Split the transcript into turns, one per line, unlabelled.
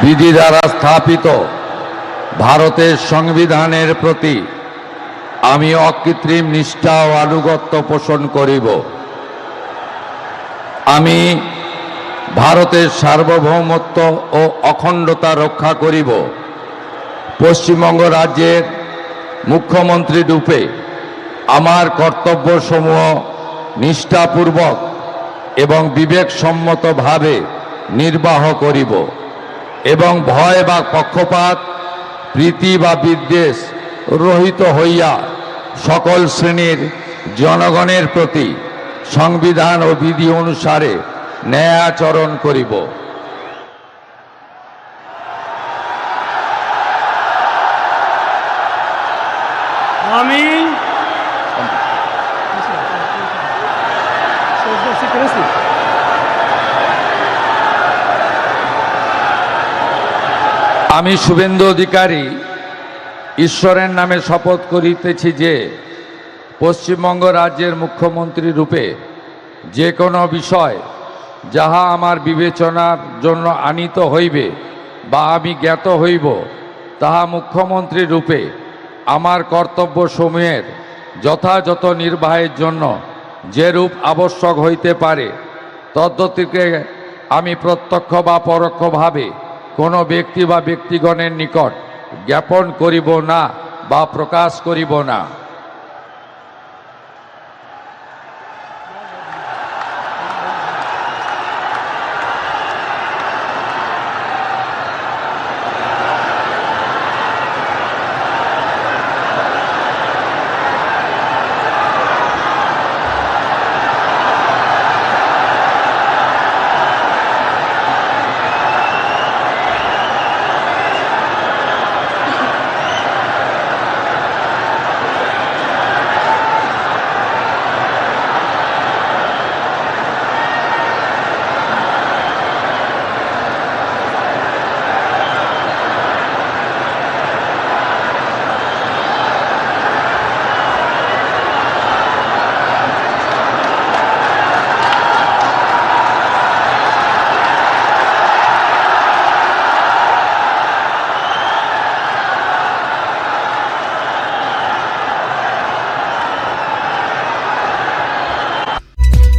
বিধি দ্বারা স্থাপিত ভারতের সংবিধানের প্রতি আমি অকৃত্রিম নিষ্ঠা ও আনুগত্য পোষণ করিব। আমি ভারতের সার্বভৌমত্ব ও অখণ্ডতা রক্ষা করিব। পশ্চিমবঙ্গ রাজ্যের মুখ্যমন্ত্রী রূপে আমার কর্তব্যসমূহ নিষ্ঠাপূর্বক এবং বিবেকসম্মতভাবে নির্বাহ করিব এবং ভয় বা পক্ষপাত, প্রীতি বা বিদ্বেষ রহিত হইয়া সকল শ্রেণীর জনগণের প্রতি সংবিধান ও বিধি অনুসারে ন্যায়াচরণ করিব।
আমি
শুভেন্দু অধিকারী ঈশ্বরের নামে শপথ করিতেছি যে পশ্চিমবঙ্গ রাজ্যের মুখ্যমন্ত্রী রূপে যে কোনো বিষয় যাহা আমার বিবেচনার জন্য আনীত হইবে বা আমি জ্ঞাত হইব, তাহা মুখ্যমন্ত্রী রূপে আমার কর্তব্যসমূহের যথাযথ নির্বাহের জন্য যেরূপ আবশ্যক হইতে পারে তদ্গতিকে আমি প্রত্যক্ষ বা পরোক্ষভাবে কোনো ব্যক্তি বা ব্যক্তিগণের নিকট জ্ঞাপন করিব না বা প্রকাশ করিব না।